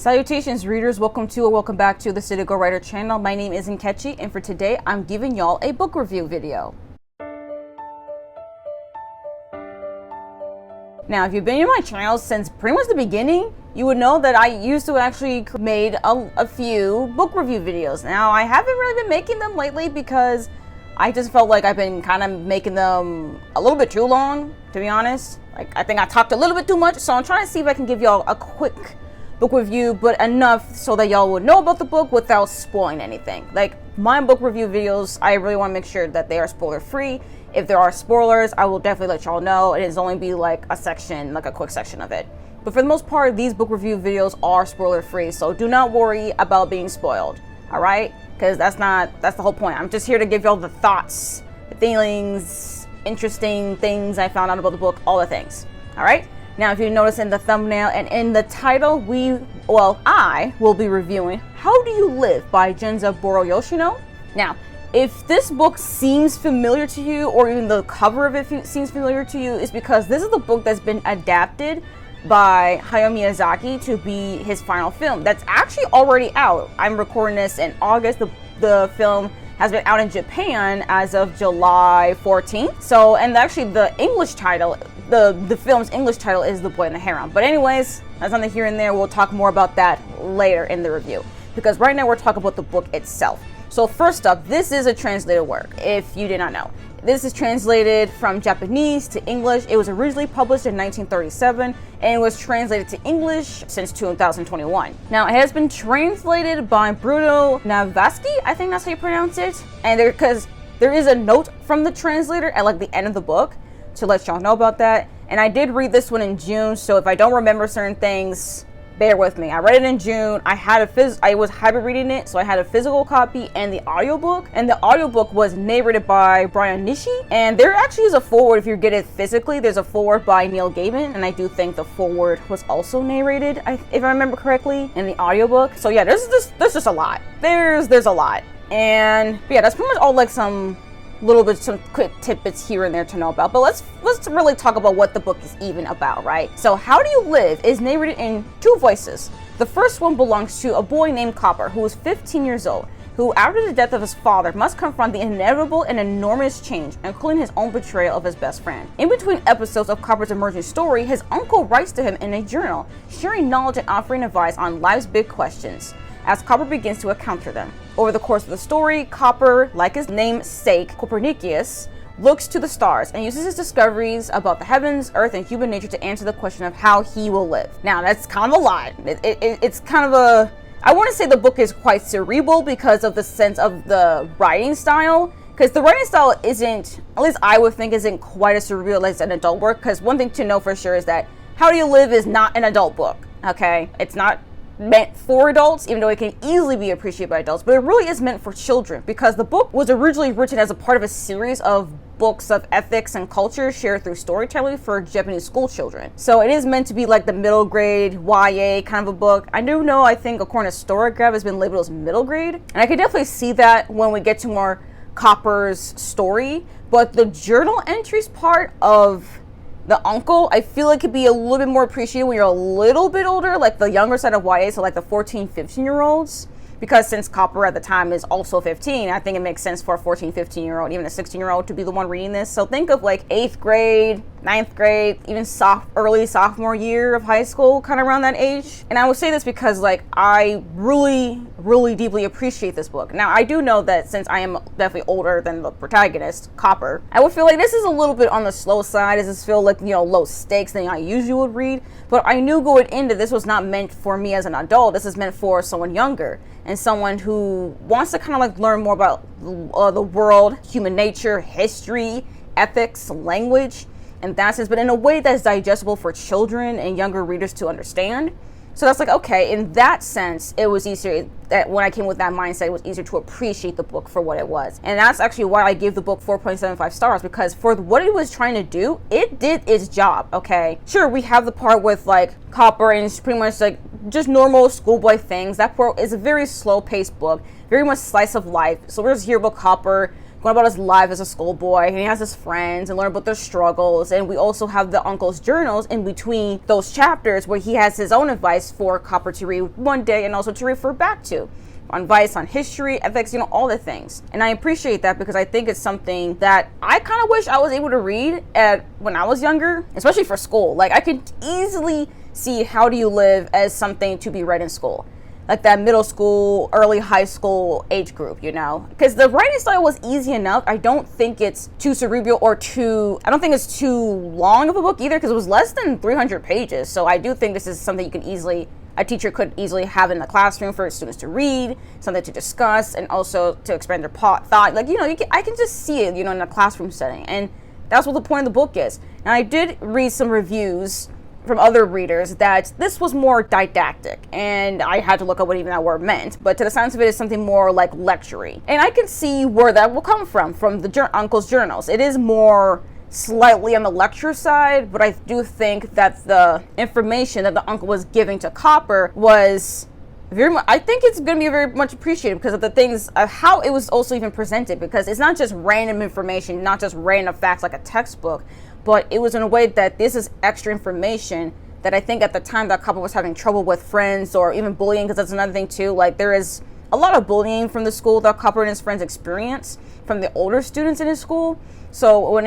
Salutations readers, welcome to or welcome back to the Studio Ghibli channel. My name is Nkechi, and for today I'm giving y'all a book review video. Now, if you've been in my channel since pretty much the beginning, you would know that I used to actually made a few book review videos. Now, I haven't really been making them lately because I just felt like I've been kind of making them a little bit too long, to be honest. Like, I think I talked a little bit too much, so I'm trying to see if I can give y'all a quick book review, but enough so that y'all would know about the book without spoiling anything. Like, my book review videos, I really want to make sure that they are spoiler free. If there are spoilers, I will definitely let y'all know. It is only be like a section, like a quick section of it. But for the most part, these book review videos are spoiler free, so do not worry about being spoiled, all right? Because that's the whole point. I'm just here to give y'all the thoughts, the feelings, interesting things I found out about the book, all the things, all right? Now, if you notice in the thumbnail and in the title, I will be reviewing How Do You Live by Genzaburo Yoshino. Now, if this book seems familiar to you, or even the cover of it seems familiar to you, it's because this is the book that's been adapted by Hayao Miyazaki to be his final film. That's actually already out. I'm recording this in August. The film has been out in Japan as of July 14th. So, and actually the English title, the film's English title is The Boy and the Heron. But anyways, that's on the here and there. We'll talk more about that later in the review, because right now we're talking about the book itself. So first up, this is a translated work, if you did not know. This is translated from Japanese to English. It was originally published in 1937 and it was translated to English since 2021. Now, it has been translated by Bruno Navasky, I think that's how you pronounce it. And because there is a note from the translator at like the end of the book to let y'all know about that. And I did read this one in June, so if I don't remember certain things, bear with me. I read it in June. I was hybrid reading it, so I had a physical copy and the audiobook. And the audiobook was narrated by Nishii. And there actually is a foreword if you get it physically. There's a foreword by Neil Gaiman, and I do think the foreword was also narrated, if I remember correctly, in the audiobook. So yeah, there's just a lot. There's a lot. And yeah, that's pretty much all like some quick tidbits here and there to know about. But let's really talk about what the book is even about, right? So How Do You Live is narrated in two voices. The first one belongs to a boy named Copper, who is 15 years old, who after the death of his father must confront the inevitable and enormous change, including his own betrayal of his best friend. In between episodes of Copper's emerging story, his uncle writes to him in a journal, sharing knowledge and offering advice on life's big questions, as Copper begins to encounter them. Over the course of the story, Copper, like his namesake Copernicus, looks to the stars and uses his discoveries about the heavens, earth, and human nature to answer the question of how he will live. Now, that's kind of a lot. It's kind of a... I want to say the book is quite cerebral because of the sense of the writing style. Because the writing style isn't, at least I would think, isn't quite as cerebral as an adult work. Because one thing to know for sure is that How Do You Live is not an adult book, okay? It's not meant for adults, even though it can easily be appreciated by adults, but it really is meant for children, because the book was originally written as a part of a series of books of ethics and culture shared through storytelling for Japanese school children. So it is meant to be like the middle grade YA kind of a book. I do know, I think according to Storygraph, has been labeled as middle grade, and I can definitely see that when we get to more Copper's story. But the journal entries part of the uncle, I feel like could be a little bit more appreciated when you're a little bit older, like the younger side of YA, so like the 14, 15-year-olds. Because since Copper at the time is also 15, I think it makes sense for a 14, 15-year-old, even a 16-year-old to be the one reading this. So think of like 8th grade, 9th grade, even early sophomore year of high school, kind of around that age. And I will say this because like I really, really deeply appreciate this book. Now, I do know that since I am definitely older than the protagonist, Copper, I would feel like this is a little bit on the slow side. Does this feel like, low stakes than I usually would read? But I knew going into this was not meant for me as an adult. This is meant for someone younger and someone who wants to kind of like learn more about the world, human nature, history, ethics, language, and that's it, but in a way that's digestible for children and younger readers to understand. So that's like, okay, in that sense, it was easier, that when I came with that mindset, it was easier to appreciate the book for what it was. And that's actually why I gave the book 4.75 stars, because for what it was trying to do, it did its job, okay? Sure, we have the part with like Copper and it's pretty much like just normal schoolboy things. That part is a very slow-paced book, very much slice of life. So we're just here about Copper going about his life as a schoolboy, and he has his friends and learn about their struggles. And we also have the uncle's journals in between those chapters where he has his own advice for Copper to read one day and also to refer back to. Advice on history, ethics, all the things. And I appreciate that because I think it's something that I kind of wish I was able to read when I was younger, especially for school. Like, I could easily see How Do You Live as something to be read in school. Like that middle school, early high school age group, Because the writing style was easy enough. I don't think it's too cerebral or I don't think it's too long of a book either because it was less than 300 pages. So I do think this is something a teacher could easily have in the classroom for students to read, something to discuss, and also to expand their thought. Like, I can just see it, in a classroom setting. And that's what the point of the book is. And I did read some reviews from other readers that this was more didactic, and I had to look up what even that word meant, but to the sense of it is something more like lectury. And I can see where that will come from the uncle's journals. It is more slightly on the lecture side, but I do think that the information that the uncle was giving to Copper was very much, I think it's going to be very much appreciated because of the things of how it was also even presented, because it's not just random information, not just random facts like a textbook, but it was in a way that this is extra information that I think at the time that Copper was having trouble with friends or even bullying, because that's another thing too. Like, there is a lot of bullying from the school that Copper and his friends experience from the older students in his school. So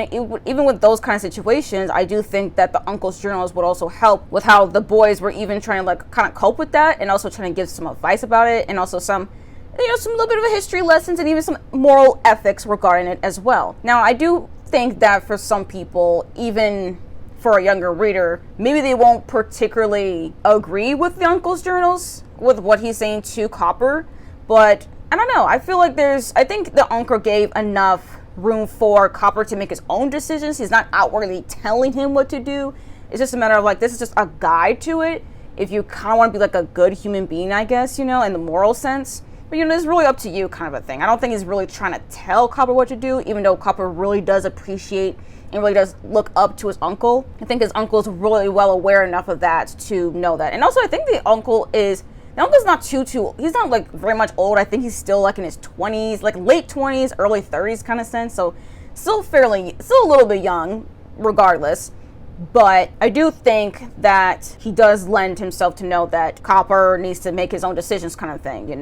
even with those kind of situations, I do think that the uncle's journals would also help with how the boys were even trying to kind of cope with that, and also trying to give some advice about it, and also some little bit of a history lessons and even some moral ethics regarding it as well. Now, I do think that for some people, even for a younger reader, maybe they won't particularly agree with the uncle's journals, with what he's saying to Copper, but I don't know. I feel like I think the uncle gave enough room for Copper to make his own decisions. He's not outwardly telling him what to do. It's just a matter of this is just a guide to it. If you kind of want to be a good human being, I guess, in the moral sense. But, it's really up to you kind of a thing. I don't think he's really trying to tell Copper what to do, even though Copper really does appreciate and really does look up to his uncle. I think his uncle is really well aware enough of that to know that. And also, I think the uncle's not he's not very much old. I think he's still in his 20s, late 20s, early 30s kind of sense. So still a little bit young regardless. But I do think that he does lend himself to know that Copper needs to make his own decisions kind of thing, in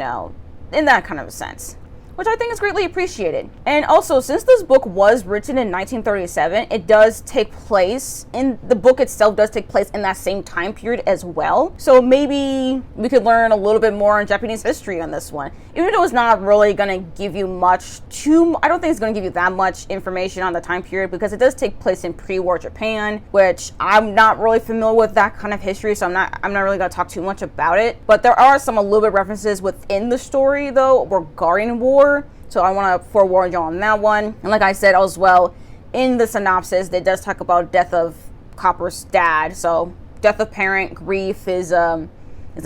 that kind of a sense, which I think is greatly appreciated. And also, since this book was written in 1937, the book itself does take place in that same time period as well. So maybe we could learn a little bit more on Japanese history on this one. Even though it's not really going to give you I don't think it's going to give you that much information on the time period, because it does take place in pre-war Japan, which I'm not really familiar with that kind of history, so I'm not really going to talk too much about it. But there are a little bit references within the story, though, regarding war. So I want to forewarn you on that one. And like I said as well, in the synopsis, it does talk about death of Copper's dad. So death of parent, grief is a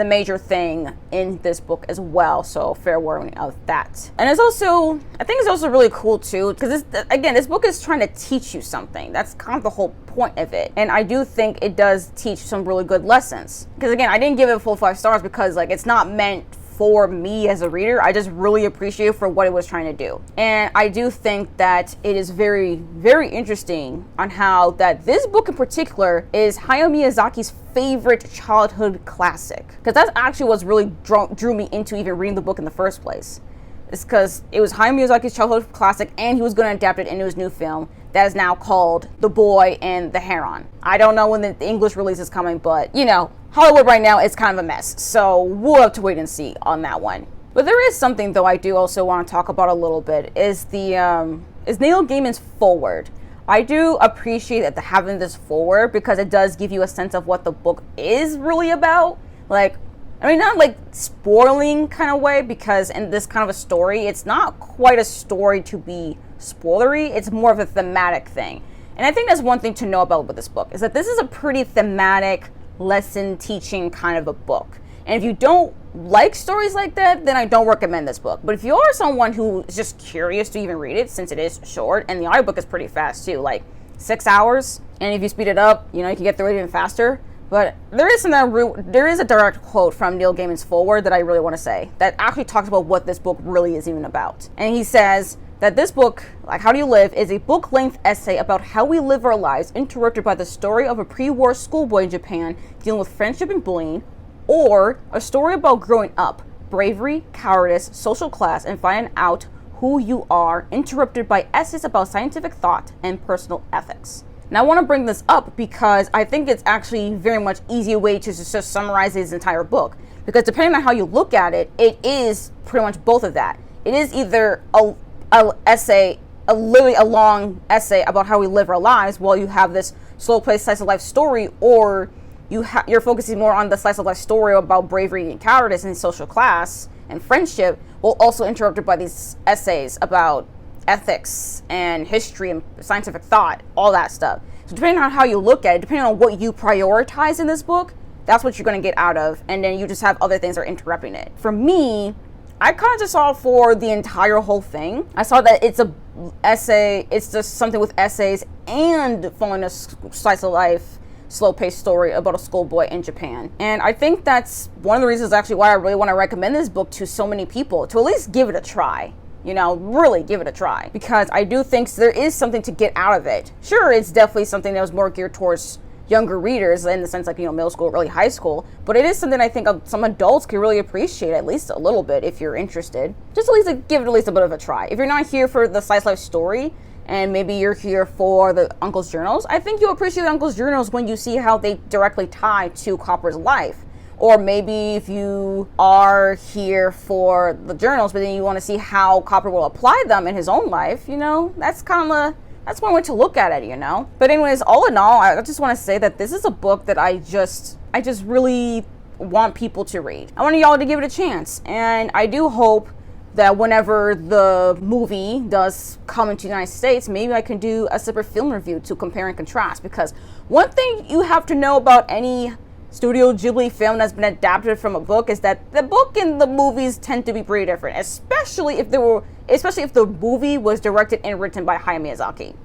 major thing in this book as well. So fair warning of that. And I think it's also really cool too, because this book is trying to teach you something. That's kind of the whole point of it. And I do think it does teach some really good lessons. Because again, I didn't give it a full 5 stars because it's not meant for me as a reader. I just really appreciate it for what it was trying to do. And I do think that it is very, very interesting on how that this book in particular is Hayao Miyazaki's favorite childhood classic. Because that's actually what's really drew me into even reading the book in the first place. It's because it was Hayao Miyazaki's childhood classic, and he was going to adapt it into his new film that is now called The Boy and the Heron. I don't know when the English release is coming, but Hollywood right now is kind of a mess, so we'll have to wait and see on that one. But there is something, though, I do also want to talk about a little bit, is Neil Gaiman's Foreword. I do appreciate having this foreword because it does give you a sense of what the book is really about. Not spoiling kind of way, because in this kind of a story, it's not quite a story to be spoilery. It's more of a thematic thing. And I think that's one thing to know about with this book, is that this is a pretty thematic lesson teaching kind of a book. And if you don't like stories like that, then I don't recommend this book. But if you are someone who is just curious to even read it, since it is short, and the audiobook is pretty fast too, 6 hours, and if you speed it up, you can get through it even faster. But there is a direct quote from Neil Gaiman's Foreword that I really want to say, that actually talks about what this book really is even about. And he says, that this book, like How Do You Live, is a book-length essay about how we live our lives, interrupted by the story of a pre-war schoolboy in Japan dealing with friendship and bullying, or a story about growing up, bravery, cowardice, social class, and finding out who you are, interrupted by essays about scientific thought and personal ethics. Now I want to bring this up because I think it's actually very much easy way to just summarize this entire book. Because depending on how you look at it, it is pretty much both of that. It is either a literally a long essay about how we live our lives, while you have this slow-paced slice of life story, or you're focusing more on the slice of life story about bravery and cowardice and social class and friendship, while also interrupted by these essays about ethics and history and scientific thought, all that stuff. So depending on how you look at it, depending on what you prioritize in this book, that's what you're going to get out of, and then you just have other things that are interrupting it. For me, I kind of just saw for the entire whole thing. I saw that it's a essay, it's just something with essays and following a slice of life, slow-paced story about a schoolboy in Japan. And I think that's one of the reasons actually why I really want to recommend this book to so many people, to at least give it a try. You know, really give it a try. Because I do think there is something to get out of it. Sure, it's definitely something that was more geared towards younger readers, in the sense like, you know, middle school, early high school, but it is something I think some adults can really appreciate, at least a little bit, if you're interested. Just at least give it at least a bit of a try. If you're not here for the slice of life story, and maybe you're here for the Uncle's Journals, I think you'll appreciate the Uncle's Journals when you see how they directly tie to Copper's life. Or maybe if you are here for the journals, but then you want to see how Copper will apply them in his own life, you know, that's one way to look at it, you know. But anyways, all in all, I just want to say that this is a book that I just really want people to read. I want y'all to give it a chance, and I do hope that whenever the movie does come into the United States, maybe I can do a separate film review to compare and contrast. Because one thing you have to know about any Studio Ghibli film that's been adapted from a book is that the book and the movies tend to be pretty different, especially if the movie was directed and written by Hayao Miyazaki.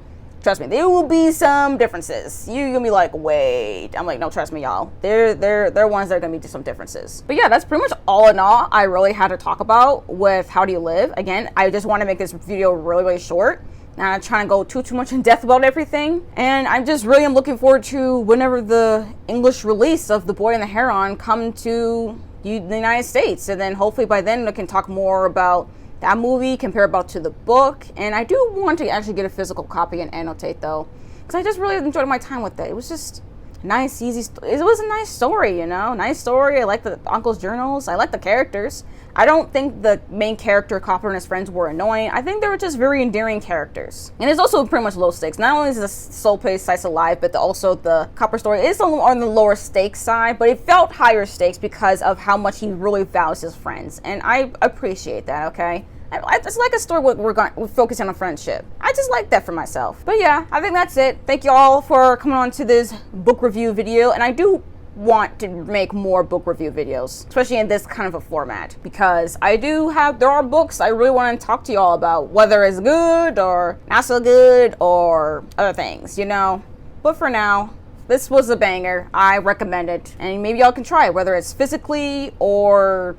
Trust me, there will be some differences. You're gonna be like, wait. I'm like, no, trust me, y'all. They're ones that are gonna be some differences. But yeah, that's pretty much all in all I really had to talk about with How Do You Live. Again, I just want to make this video really, really short. Not not trying to go too much in depth about everything. And I just really am looking forward to whenever the English release of The Boy and the Heron come to the United States. And then hopefully by then I can talk more about that movie, compare about to the book. And I do want to actually get a physical copy and annotate though, because I just really enjoyed my time with it. It was just nice, easy. It was a nice story, you know, nice story. I like the Uncle's Journals. I like the characters. I don't think the main character, Copper, and his friends were annoying. I think they were just very endearing characters. And it's also pretty much low stakes. Not only is it a soul-paced slice of life, but also the Copper story is on the lower stakes side, but it felt higher stakes because of how much he really values his friends. And I appreciate that, okay? It's like a story where we're focusing on friendship. I just like that for myself. But yeah, I think that's it. Thank you all for coming on to this book review video. And I do want to make more book review videos, especially in this kind of a format, because there are books I really want to talk to y'all about, whether it's good or not so good or other things, you know. But for now, this was a banger. I recommend it, and maybe y'all can try it, whether it's physically or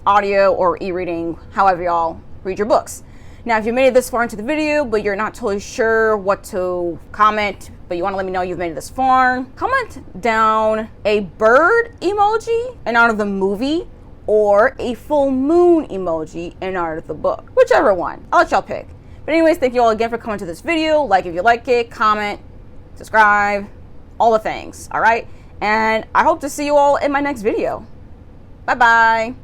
audio or e-reading, however y'all read your books. Now, if you made it this far into the video, but you're not totally sure what to comment, but you want to let me know you've made it this far, comment down a bird emoji in honor of the movie or a full moon emoji in honor of the book. Whichever one. I'll let y'all pick. But anyways, thank you all again for coming to this video. Like if you like it, comment, subscribe, all the things, all right? And I hope to see you all in my next video. Bye-bye.